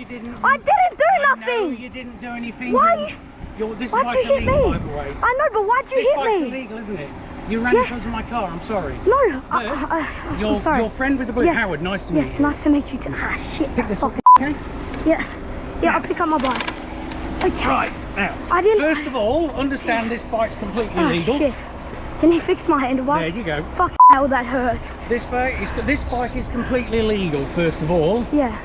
didn't. I didn't do nothing. No, you didn't do anything. Why? This Why'd you hit illegal, me? by the way. I know, but why'd you hit me? This bike's illegal, isn't it? You ran in front of my car. I'm sorry. No, I'm sorry. Your friend with the blue, Howard. Nice to meet you. Yes, nice to meet you too. Ah, shit. Pick this up, okay? Yeah. Yeah, I'll pick up my bike. Okay. Right, now, first of all, understand this bike's completely illegal. Shit. Can you fix my handlebars? There you go. Fuck hell, that hurt. This bike is completely illegal, first of all. Yeah.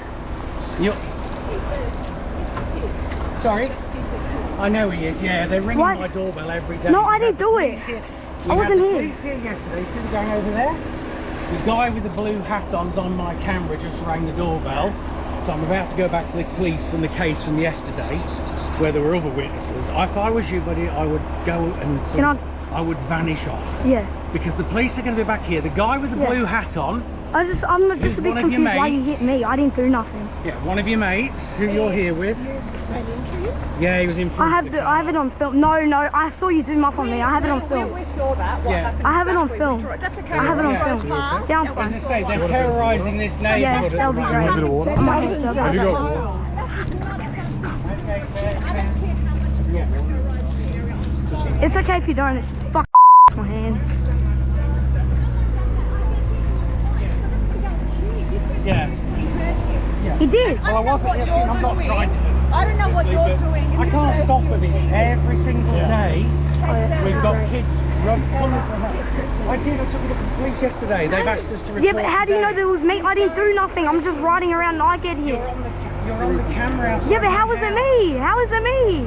Sorry? I know he is, yeah. They're ringing my doorbell every day. No, I didn't do it. I wasn't here. Police here yesterday. See the gang over there? The guy with the blue hat on's on my camera just rang the doorbell. So I'm about to go back to the police from the case from yesterday, where there were other witnesses. If I was you, buddy, I would go and I would vanish off. Yeah. Because the police are going to be back here. The guy with the blue hat on. I'm just a bit confused why you hit me. I didn't do nothing. Yeah, one of your mates who you're here with. Yeah, he was in front. I have it on film. No, I saw you zoom up on me. I have it on film. We saw that. I have it on film. I have it on film. Yeah, I'm fine. As I say, they're terrorising this neighbourhood. Yeah, that'll be great. Have you got water? It's okay if you don't. It's just fuck my hands. Yeah. He did. Well, I wasn't. I'm not trying to. I don't know what you're doing. I can't stop with it. Every single day, we've got kids coming from that. I took it to the police yesterday. They've asked us to report. Yeah, but how do you know that it was me? I didn't do nothing. I'm just riding around and I get hit. You're on the camera outside. Yeah, but how is it me? How is it me?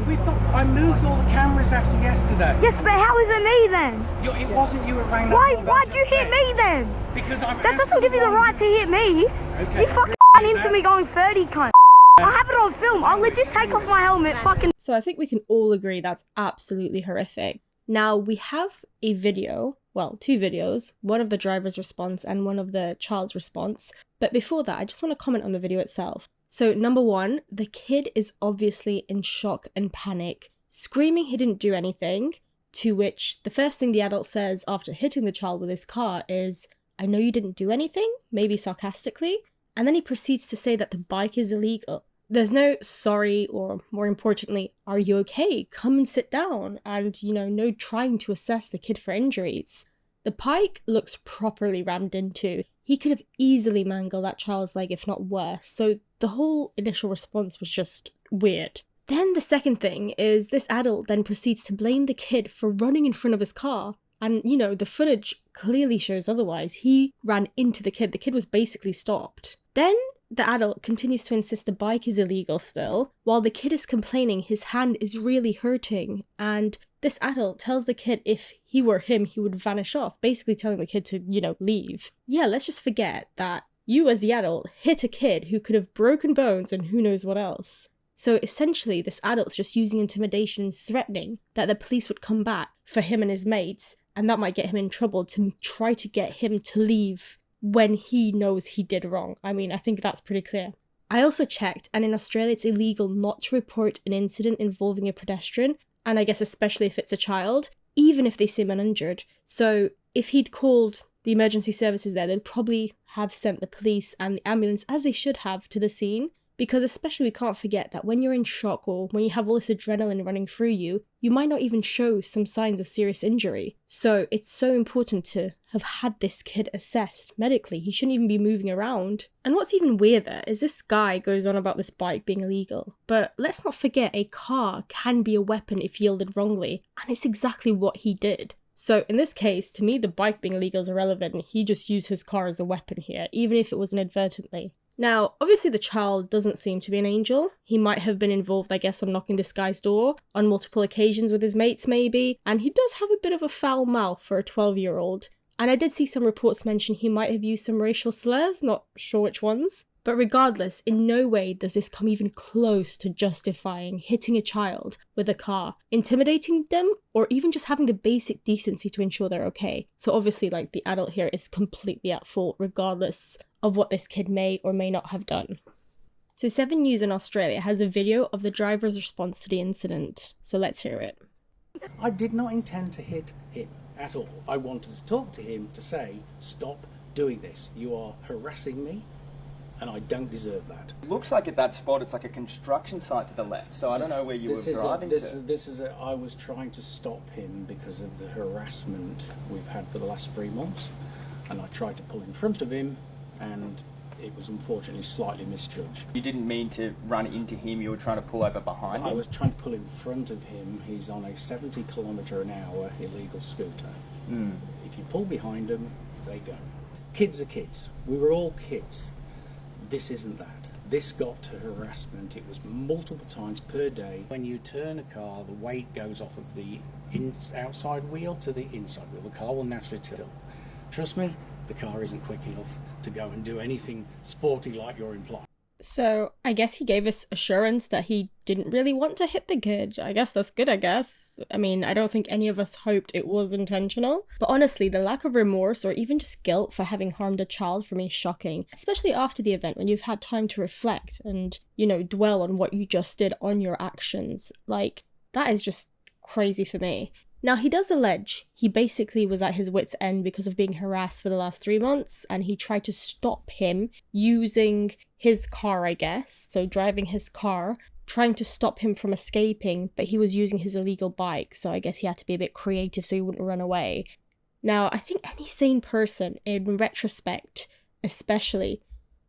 I moved all the cameras after yesterday. Yes, but how is it me then? It wasn't you that rang that. Why'd you hit me then? Because that doesn't give you the right to hit me. Okay. You fucking ran into me going 30, cunt. I have it on film. I'll legit take off my helmet, fucking. So I think we can all agree that's absolutely horrific. Now we have a video, well, two videos, one of the driver's response and one of the child's response. But before that, I just want to comment on the video itself. So number one, the kid is obviously in shock and panic, screaming he didn't do anything, to which the first thing the adult says after hitting the child with his car is, "I know you didn't do anything," maybe sarcastically, and then he proceeds to say that the bike is illegal. There's no sorry, or more importantly, are you okay? Come and sit down, and, no trying to assess the kid for injuries. The bike looks properly rammed into. He could have easily mangled that child's leg, if not worse, so the whole initial response was just weird. Then the second thing is this adult then proceeds to blame the kid for running in front of his car. And, the footage clearly shows otherwise. He ran into the kid. The kid was basically stopped. Then the adult continues to insist the bike is illegal still, while the kid is complaining his hand is really hurting. And this adult tells the kid if he were him, he would vanish off, basically telling the kid to, leave. Yeah, let's just forget that you as the adult hit a kid who could have broken bones and who knows what else. So essentially, this adult's just using intimidation and threatening that the police would come back for him and his mates, and that might get him in trouble to try to get him to leave when he knows he did wrong. I mean, I think that's pretty clear. I also checked, and in Australia it's illegal not to report an incident involving a pedestrian, and I guess especially if it's a child, even if they seem uninjured. So if he'd called the emergency services there, they'd probably have sent the police and the ambulance, as they should have, to the scene. Because especially we can't forget that when you're in shock or when you have all this adrenaline running through you, you might not even show some signs of serious injury. So it's so important to have had this kid assessed medically. He shouldn't even be moving around. And what's even weirder is this guy goes on about this bike being illegal. But let's not forget a car can be a weapon if wielded wrongly. And it's exactly what he did. So in this case, to me, the bike being illegal is irrelevant. He just used his car as a weapon here, even if it was inadvertently. Now, obviously the child doesn't seem to be an angel. He might have been involved, I guess, on knocking this guy's door on multiple occasions with his mates maybe, and he does have a bit of a foul mouth for a 12-year-old. And I did see some reports mention he might have used some racial slurs, not sure which ones. But regardless, in no way does this come even close to justifying hitting a child with a car, intimidating them, or even just having the basic decency to ensure they're okay. So obviously, the adult here is completely at fault, regardless of what this kid may or may not have done. So 7 News in Australia has a video of the driver's response to the incident. So let's hear it. I did not intend to hit him at all. I wanted to talk to him to say, stop doing this. You are harassing me. and I don't deserve that. It looks like at that spot it's like a construction site to the left, so I don't know where you were driving to. I was trying to stop him because of the harassment we've had for the last 3 months, and I tried to pull in front of him, and it was unfortunately slightly misjudged. You didn't mean to run into him, you were trying to pull over behind him? I was trying to pull in front of him. He's on a 70 km/h illegal scooter. If you pull behind them, they go. Kids are kids. We were all kids. This isn't that. This got to harassment. It was multiple times per day. When you turn a car, the weight goes off of the outside wheel to the inside wheel. The car will naturally tilt. Trust me, the car isn't quick enough to go and do anything sporty like you're implying. So I guess he gave us assurance that he didn't really want to hit the kid. I guess that's good, I guess. I mean, I don't think any of us hoped it was intentional. But honestly, the lack of remorse or even just guilt for having harmed a child for me is shocking. Especially after the event when you've had time to reflect and, you know, dwell on what you just did on your actions. Like, that is just crazy for me. Now, he does allege he basically was at his wit's end because of being harassed for the last 3 months, and he tried to stop him using his car, I guess, so driving his car, trying to stop him from escaping, but he was using his illegal bike, so I guess he had to be a bit creative so he wouldn't run away. Now, I think any sane person, in retrospect especially,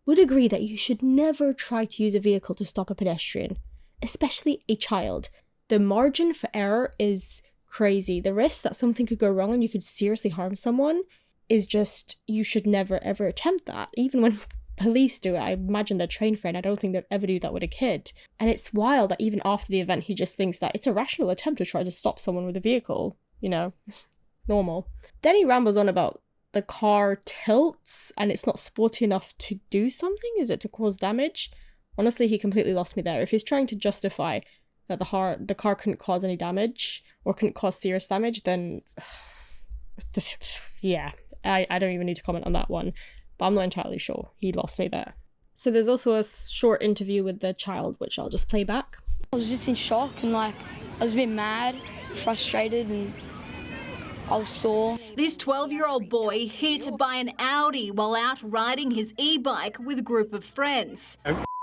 would agree that you should never try to use a vehicle to stop a pedestrian, especially a child. The margin for error is crazy. The risk that something could go wrong and you could seriously harm someone is just, you should never ever attempt that. Even when police do it, I imagine they're trained for it, and I don't think they'd ever do that with a kid. And it's wild that even after the event he just thinks that it's a rational attempt to try to stop someone with a vehicle, you know, normal. Then he rambles on about the car tilts and it's not sporty enough to do something. Is it to cause damage? Honestly, he completely lost me there. If he's trying to justify that the car couldn't cause any damage or couldn't cause serious damage, then yeah, I don't even need to comment on that one, but I'm not entirely sure. He lost me there. So there's also a short interview with the child, which I'll just play back. I was just in shock and like, I was a bit mad, frustrated, and I was sore. This 12-year-old boy hit by an Audi while out riding his e-bike with a group of friends.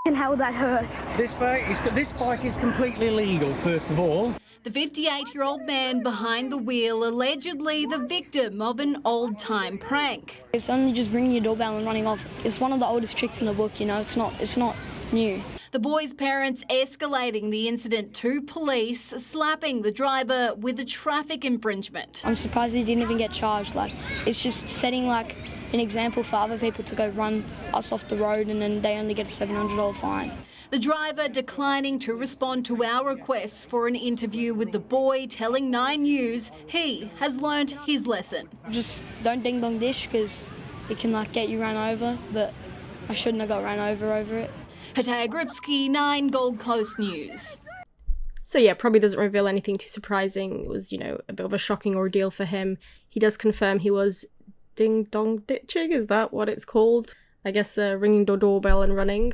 And how that hurt. This bike is completely legal, first of all. The 58-year-old man behind the wheel allegedly the victim of an old-time prank. It's only just ringing your doorbell and running off. It's one of the oldest tricks in the book, you know, it's not new. The boy's parents escalating the incident to police, slapping the driver with a traffic infringement. I'm surprised he didn't even get charged. Like, it's just setting like an example for other people to go run us off the road and then they only get a $700 fine. The driver declining to respond to our requests for an interview with the boy, telling 9 News he has learnt his lesson. Just don't ding dong dish because it can like get you run over, but I shouldn't have got run over it. Hataya Gripsky, 9 Gold Coast News. So yeah, probably doesn't reveal anything too surprising. It was, you know, a bit of a shocking ordeal for him. He does confirm he was ding dong ditching, is that what it's called? I guess ringing the doorbell and running.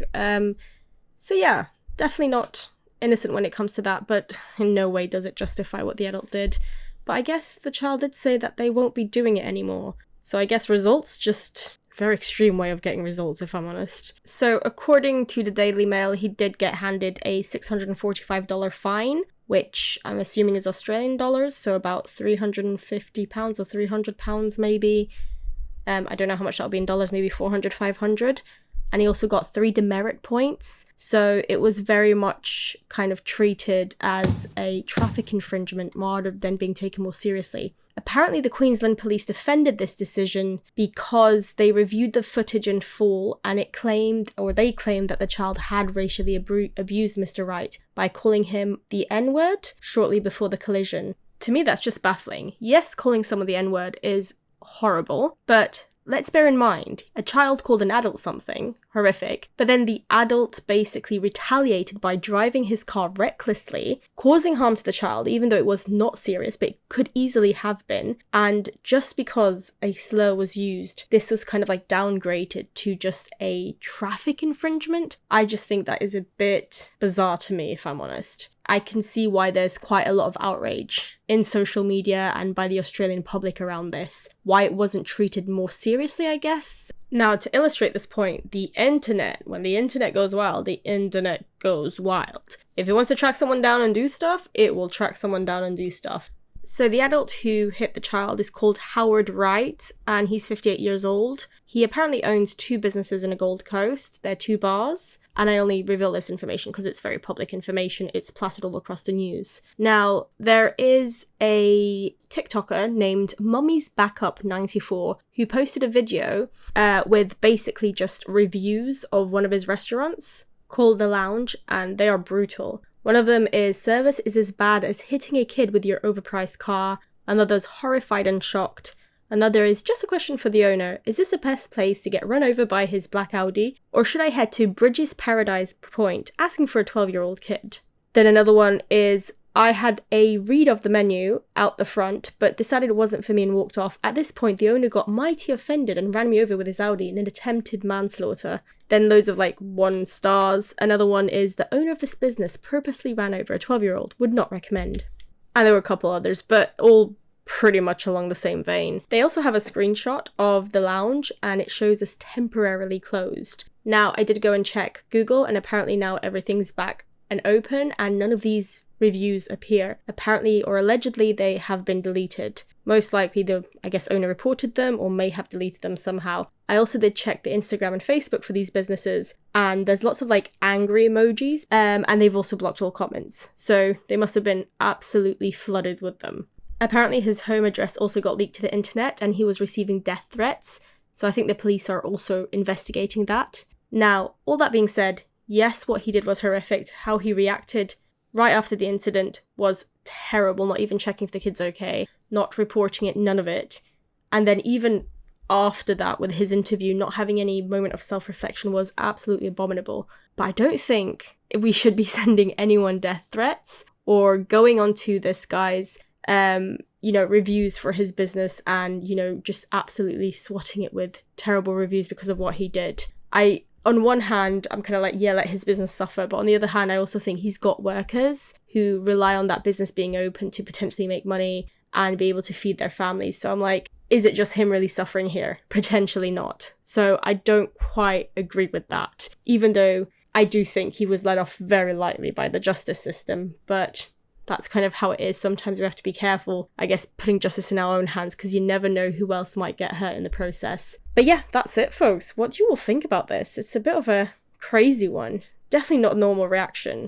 So yeah, definitely not innocent when it comes to that, but in no way does it justify what the adult did. But I guess the child did say that they won't be doing it anymore. So I guess results, just very extreme way of getting results, if I'm honest. So according to the Daily Mail, he did get handed a $645 fine, which I'm assuming is Australian dollars, so about £350 or £300 maybe. I don't know how much that'll be in dollars, maybe 400, 500. And he also got 3 demerit points. So it was very much kind of treated as a traffic infringement rather than being taken more seriously. Apparently the Queensland Police defended this decision because they reviewed the footage in full and they claimed that the child had racially abused Mr. Wright by calling him the N-word shortly before the collision. To me, that's just baffling. Yes, calling someone the N-word is horrible, but let's bear in mind, a child called an adult something horrific, but then the adult basically retaliated by driving his car recklessly, causing harm to the child, even though it was not serious, but it could easily have been. And just because a slur was used, this was kind of like downgraded to just a traffic infringement. I just think that is a bit bizarre to me, if I'm honest. I can see why there's quite a lot of outrage in social media and by the Australian public around this. Why it wasn't treated more seriously, I guess. Now, to illustrate this point, the internet, when the internet goes wild, the internet goes wild. If it wants to track someone down and do stuff, it will track someone down and do stuff. So the adult who hit the child is called Howard Wright, and he's 58 years old. He apparently owns 2 businesses in the Gold Coast. They're 2 bars, and I only reveal this information because it's very public information. It's plastered all across the news. Now, there is a TikToker named Mummy's Backup 94 who posted a video with basically just reviews of one of his restaurants called The Lounge, and they are brutal. One of them is, service is as bad as hitting a kid with your overpriced car. Another's horrified and shocked. Another is, just a question for the owner, is this the best place to get run over by his black Audi? Or should I head to Bridges Paradise Point, asking for a 12-year-old kid? Then another one is, I had a read of the menu out the front, but decided it wasn't for me and walked off. At this point, the owner got mighty offended and ran me over with his Audi in an attempted manslaughter. Then loads of 1 stars. Another one is, the owner of this business purposely ran over a 12-year-old, would not recommend. And there were a couple others, but all pretty much along the same vein. They also have a screenshot of the lounge, and it shows us temporarily closed. Now, I did go and check Google, and apparently now everything's back and open, and none of these reviews appear. Apparently or allegedly they have been deleted. Most likely the, owner reported them or may have deleted them somehow. I also did check the Instagram and Facebook for these businesses, and there's lots of angry emojis, and they've also blocked all comments. So they must have been absolutely flooded with them. Apparently his home address also got leaked to the internet and he was receiving death threats. So I think the police are also investigating that. Now, all that being said, yes, what he did was horrific. How he reacted right after the incident was terrible, not even checking if the kid's okay, not reporting it, none of it. And then even after that, with his interview, not having any moment of self-reflection was absolutely abominable. But I don't think we should be sending anyone death threats or going onto this guy's, reviews for his business and, just absolutely swatting it with terrible reviews because of what he did. On one hand, I'm kind of let his business suffer. But on the other hand, I also think he's got workers who rely on that business being open to potentially make money and be able to feed their families. So I'm is it just him really suffering here? Potentially not. So I don't quite agree with that, even though I do think he was let off very lightly by the justice system. But that's kind of how it is. Sometimes we have to be careful, putting justice in our own hands because you never know who else might get hurt in the process. But yeah, that's it, folks. What do you all think about this? It's a bit of a crazy one. Definitely not a normal reaction.